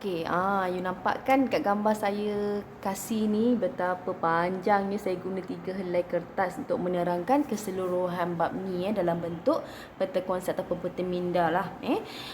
Okey, you nampak kan kat gambar saya kasih ni betapa panjangnya saya guna 3 helai kertas untuk menerangkan keseluruhan bab ni dalam bentuk peta konsep ataupun peta minda lah.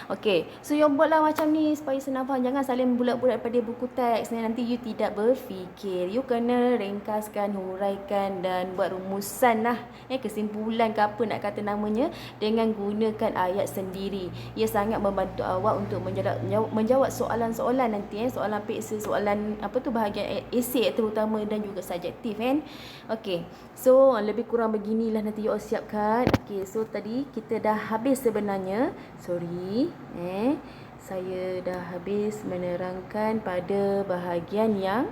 Okey, so you buatlah macam ni supaya senang faham. Jangan saling bulat-bulat pada buku teks ni, nanti you tidak berfikir. You kena ringkaskan, huraikan dan buat rumusan lah. Kesimpulan ke apa nak kata namanya dengan gunakan ayat sendiri. Ia sangat membantu awak untuk menjawab soalan-soalan nanti, soalan PSA, soalan bahagian esei terutama dan juga subjektif kan. Okey. So lebih kurang beginilah nanti you all siapkan. Okey, so tadi kita dah habis sebenarnya. Sorry. Saya dah habis menerangkan pada bahagian yang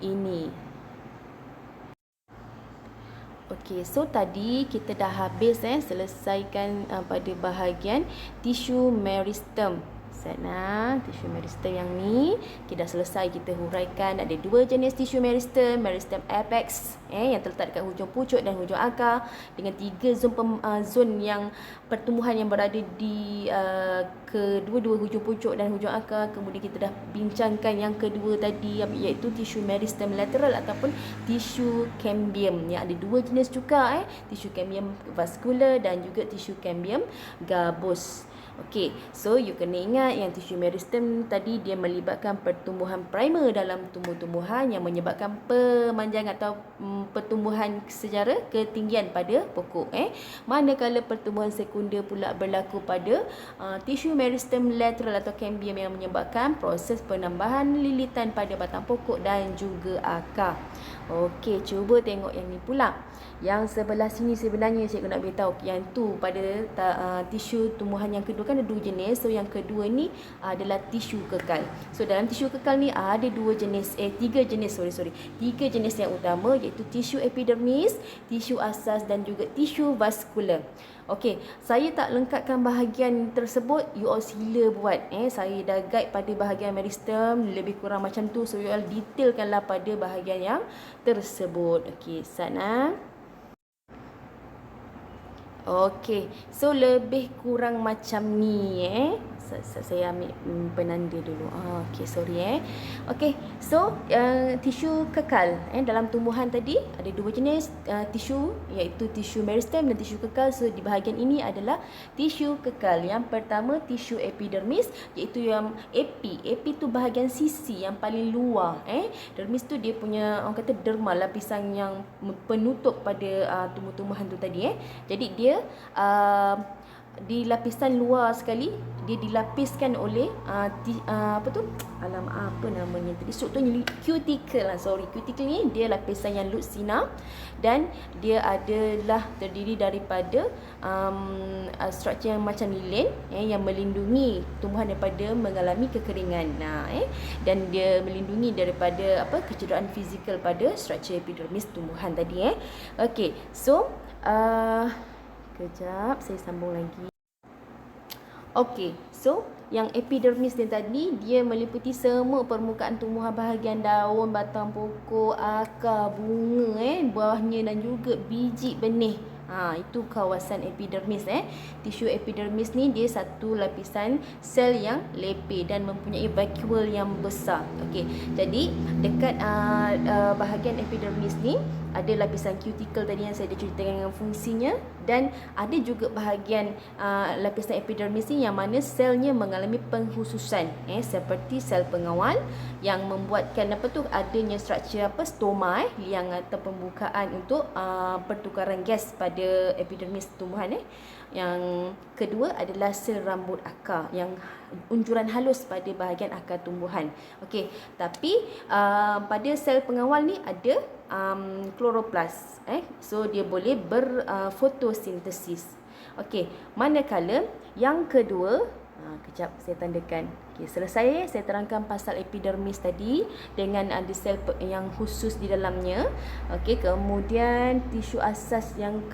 ini. Okey, so tadi kita dah habis selesaikan pada bahagian tisu meristem. Sana, tisu meristem yang ni kita dah selesai, kita huraikan ada dua jenis tisu meristem, meristem apex yang terletak dekat hujung pucuk dan hujung akar dengan 3 zon yang pertumbuhan yang berada di kedua-dua hujung pucuk dan hujung akar. Kemudian kita dah bincangkan yang kedua tadi iaitu tisu meristem lateral ataupun tisu cambium yang ada dua jenis juga, tisu cambium vascular dan juga tisu cambium gabus. Okey, so you kena ingat yang tisu meristem tadi dia melibatkan pertumbuhan primer dalam tumbuh-tumbuhan yang menyebabkan pemanjangan atau pertumbuhan secara ketinggian pada pokok. Manakala pertumbuhan sekunder pula berlaku pada tisu meristem lateral atau cambium yang menyebabkan proses penambahan lilitan pada batang pokok dan juga akar. Okey, cuba tengok yang ni pula. Yang sebelah sini sebenarnya saya nak beritahu yang tu pada tisu tumbuhan yang kedua kan ada dua jenis. So yang kedua ni adalah tisu kekal. So dalam tisu kekal ni ada tiga jenis yang utama iaitu tisu epidermis, tisu asas dan juga tisu vaskular. Okey, saya tak lengkapkan bahagian tersebut, you all sila buat. Saya dah guide pada bahagian meristem lebih kurang macam tu, so you all detailkanlah pada bahagian yang tersebut. Okey, sana. Okey, so lebih kurang macam ni saya ambil penanda dulu. Okey, sorry Okey, so tisu kekal dalam tumbuhan tadi ada dua jenis tisu iaitu tisu meristem dan tisu kekal. So di bahagian ini adalah tisu kekal. Yang pertama tisu epidermis iaitu yang epi tu bahagian sisi yang paling luar. Dermis tu dia punya orang kata derma, lapisan yang penutup pada tumbuh-tumbuhan tu tadi. Jadi dia di lapisan luar sekali dia dilapiskan oleh apa namanya tadi, strukturnya cuticle cuticle ni dia lapisan yang lut sinar dan dia adalah terdiri daripada struktur yang macam lilin yang melindungi tumbuhan daripada mengalami kekeringan. Dan dia melindungi daripada kecederaan fizikal pada struktur epidermis tumbuhan tadi. Okey, so kejap saya sambung lagi. Okey, so yang epidermis ni tadi dia meliputi semua permukaan tumbuhan bahagian daun, batang pokok, akar, bunga, buahnya dan juga biji benih. Itu kawasan epidermis. Tisu epidermis ni dia satu lapisan sel yang leper dan mempunyai vakuole yang besar. Okey, jadi dekat bahagian epidermis ni ada lapisan cuticle tadi yang saya dah ceritakan dengan fungsinya, dan ada juga bahagian lapisan epidermis ni yang mana selnya mengalami pengkhususan seperti sel pengawal yang membuatkan adanya struktur stoma liang atau pembukaan untuk pertukaran gas pada epidermis tumbuhan. Yang kedua adalah sel rambut akar yang unjuran halus pada bahagian akar tumbuhan. Okey, tapi pada sel pengawal ni ada kloroplas. So dia boleh berfotosintesis. Okey, manakala yang kedua, kejap saya tandakan. Okey, selesai saya terangkan pasal epidermis tadi dengan ada sel yang khusus di dalamnya. Okey, kemudian tisu asas yang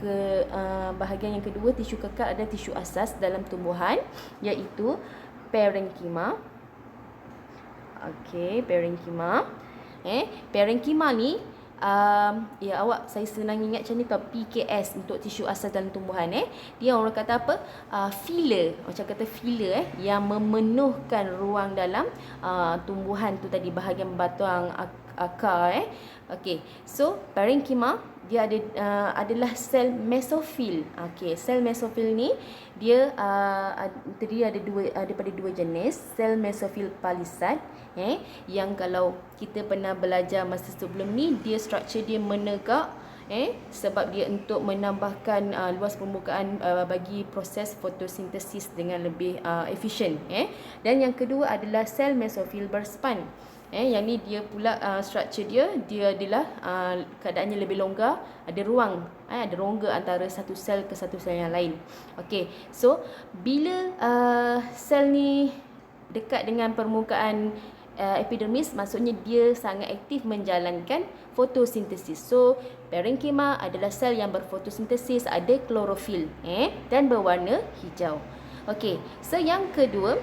bahagian yang kedua, tisu kekal ada tisu asas dalam tumbuhan iaitu parenchyma. Okey, parenchyma. Parenchyma ni Ya awak, saya senang ingat macam ni tau, PKS untuk tisu asas dalam tumbuhan. Dia orang kata apa? Filler, macam kata filler yang memenuhkan ruang dalam tumbuhan tu tadi, bahagian batang akar. Okey, so parenchyma dia adalah sel mesofil. Okey, sel mesofil ni dia terdiri daripada dua jenis, sel mesofil palisad yang kalau kita pernah belajar masa sebelum ni, dia struktur dia menegak sebab dia untuk menambahkan luas permukaan bagi proses fotosintesis dengan lebih efisien. Dan yang kedua adalah sel mesofil berspan. Yang ni dia pula struktur dia adalah keadaannya lebih longgar, ada ruang, ada rongga antara satu sel ke satu sel yang lain. Okey, so bila sel ni dekat dengan permukaan epidermis, maksudnya dia sangat aktif menjalankan fotosintesis. So parenchyma adalah sel yang berfotosintesis, ada klorofil dan berwarna hijau. Okey, so yang kedua,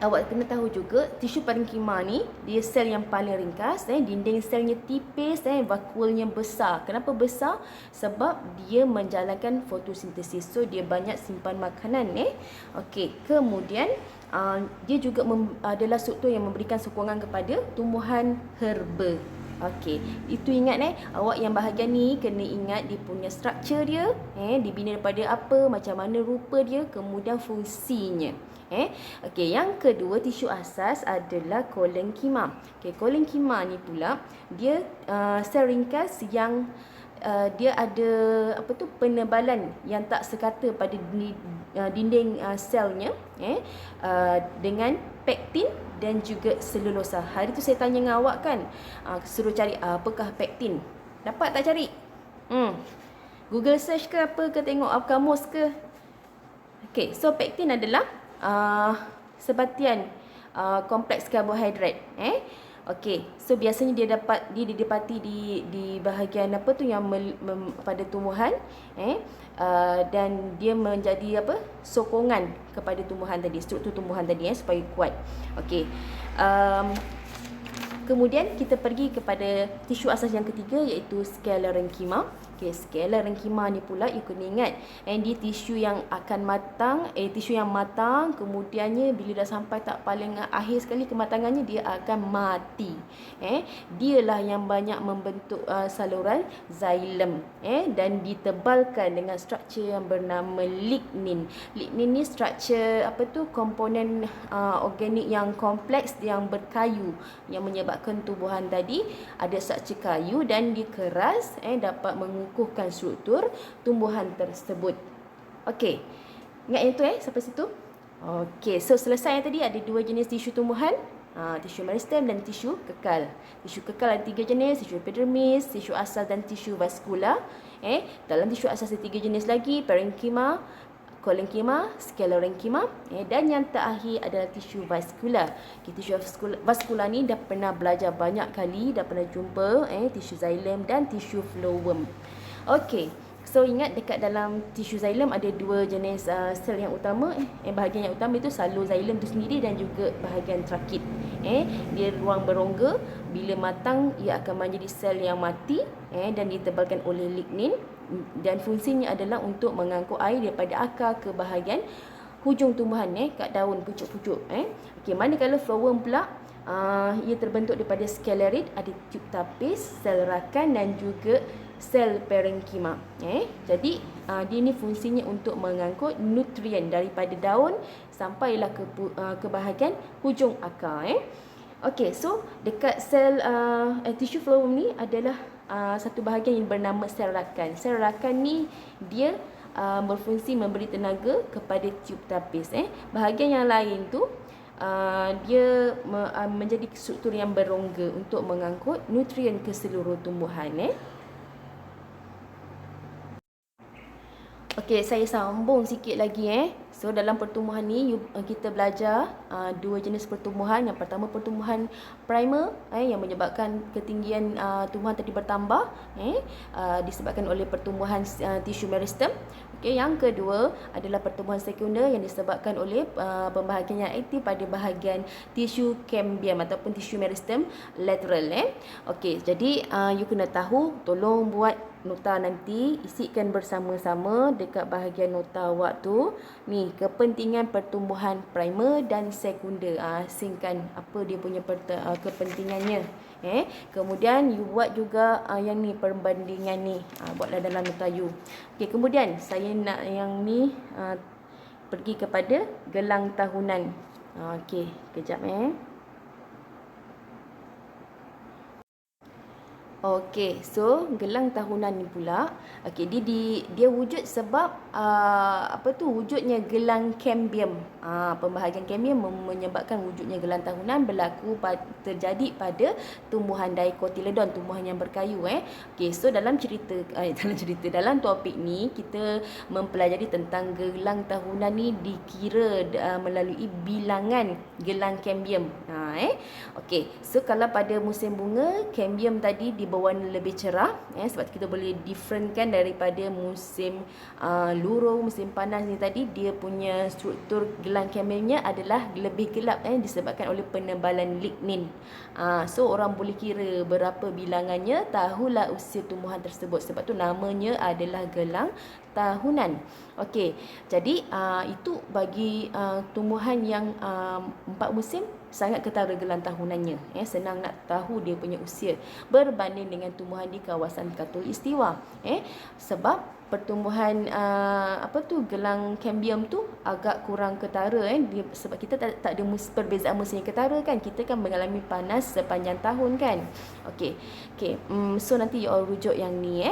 awak kena tahu juga tisu parenchyma ni dia sel yang paling ringkas, dinding selnya tipis, vakuolnya besar. Kenapa besar? Sebab dia menjalankan fotosintesis. So dia banyak simpan makanan. Okey, kemudian dia juga adalah struktur yang memberikan sokongan kepada tumbuhan herba. Okey, itu ingat awak yang bahagian ni kena ingat dia punya struktur dia, dibina daripada apa, macam mana rupa dia, kemudian fungsinya. Okey, yang kedua tisu asas adalah kolenkyma. Okey, kolenkyma ni pula dia sel ringkas yang dia ada penebalan yang tak sekata pada dinding selnya dengan pektin dan juga selulosa. Hari tu saya tanya dengan awak kan, suruh cari apakah pektin. Dapat tak cari? Google search ke apa ke, tengok kamus ke? Okey, so pektin adalah sebatian kompleks karbohidrat. Okey, so biasanya dia didapati di bahagian apa tu yang pada tumbuhan, dan dia menjadi sokongan kepada tumbuhan tadi, struktur tumbuhan tadi supaya kuat. Okey. Kemudian kita pergi kepada tisu asas yang ketiga, iaitu sclerenchyma. Okey, sclerenchyma ni pula you kena ingat, dia tisu yang akan matang, tisu yang matang, kemudiannya bila dah sampai tak paling akhir sekali kematangannya, dia akan mati. Dialah yang banyak membentuk saluran xilem, dan ditebalkan dengan struktur yang bernama lignin. Lignin ni struktur komponen organik yang kompleks yang berkayu, yang menyebabkan tumbuhan tadi ada struktur kayu dan dia keras, dapat mengukuhkan struktur tumbuhan tersebut. Okey, ingat yang tu sampai situ. Okey, so selesai yang tadi ada dua jenis tisu tumbuhan, tisu meristem dan tisu kekal. Tisu kekal ada tiga jenis, tisu epidermis, tisu asas dan tisu vaskular. Dalam tisu asas ada tiga jenis lagi, parenchyma, kolenkyma, sclerenchyma, dan yang terakhir adalah tisu vaskular. Tisu vaskular ni dah pernah belajar banyak kali, dah pernah jumpa tisu xilem dan tisu phloem. Okey, so ingat dekat dalam tisu xilem ada dua jenis sel yang utama. Bahagian yang utama itu xilem itu sendiri dan juga bahagian trakit. Dia ruang berongga, bila matang ia akan menjadi sel yang mati, dan ditebalkan oleh lignin, dan fungsinya adalah untuk mengangkut air daripada akar ke bahagian hujung tumbuhan, kat daun pucuk-pucuk. Okey, manakala phloem pula ia terbentuk daripada sclerid, ada tube tapis, sel rakan dan juga sel parenchyma. Jadi dia ni fungsinya untuk mengangkut nutrien daripada daun sampailah ke bahagian hujung akar. Okey, so dekat sel tisu phloem ni adalah satu bahagian yang bernama sel rakan. Sel rakan ni dia berfungsi memberi tenaga kepada tube tapis. Bahagian yang lain tu dia menjadi struktur yang berongga untuk mengangkut nutrien ke seluruh tumbuhan. Okey, saya sambung sikit lagi. So dalam pertumbuhan ni kita belajar dua jenis pertumbuhan. Yang pertama pertumbuhan primer yang menyebabkan ketinggian tumbuhan tadi bertambah disebabkan oleh pertumbuhan tisu meristem. Okey, yang kedua adalah pertumbuhan sekunder yang disebabkan oleh pembahagian yang aktif pada bahagian tisu cambium ataupun tisu meristem lateral. Okey, jadi you kena tahu, tolong buat nota nanti, isikan bersama-sama dekat bahagian nota awak tu. Ni, kepentingan pertumbuhan primer dan sekunder. Asingkan apa dia punya kepentingannya. Kemudian you buat juga yang ni, perbandingan ni. Buatlah dalam nota you. Okey, kemudian saya nak yang ni pergi kepada gelang tahunan. Okey, kejap Okey, so gelang tahunan ni pula, okey, dia wujud sebab wujudnya gelang cambium. Pembahagian cambium menyebabkan wujudnya gelang tahunan terjadi pada tumbuhan dicotyledon, tumbuhan yang berkayu. Okey, so dalam dalam topik ni kita mempelajari tentang gelang tahunan ni dikira melalui bilangan gelang cambium. Okey, so kalau pada musim bunga, cambium tadi berwarna lebih cerah, sebab kita boleh differentkan daripada musim luruh, musim panas ni tadi, dia punya struktur gelang cambiumnya adalah lebih gelap disebabkan oleh penebalan lignin. So orang boleh kira berapa bilangannya, tahulah usia tumbuhan tersebut, sebab tu namanya adalah gelang tahunan. Okey, jadi itu bagi tumbuhan yang 4 musim sangat ketara gelang tahunannya. Senang nak tahu dia punya usia berbanding dengan tumbuhan di kawasan khatulistiwa. Sebab pertumbuhan gelang cambium tu agak kurang ketara sebab kita tak ada perbezaan musim yang ketara kan. Kita kan mengalami panas sepanjang tahun kan. Okey. So nanti you all rujuk yang ni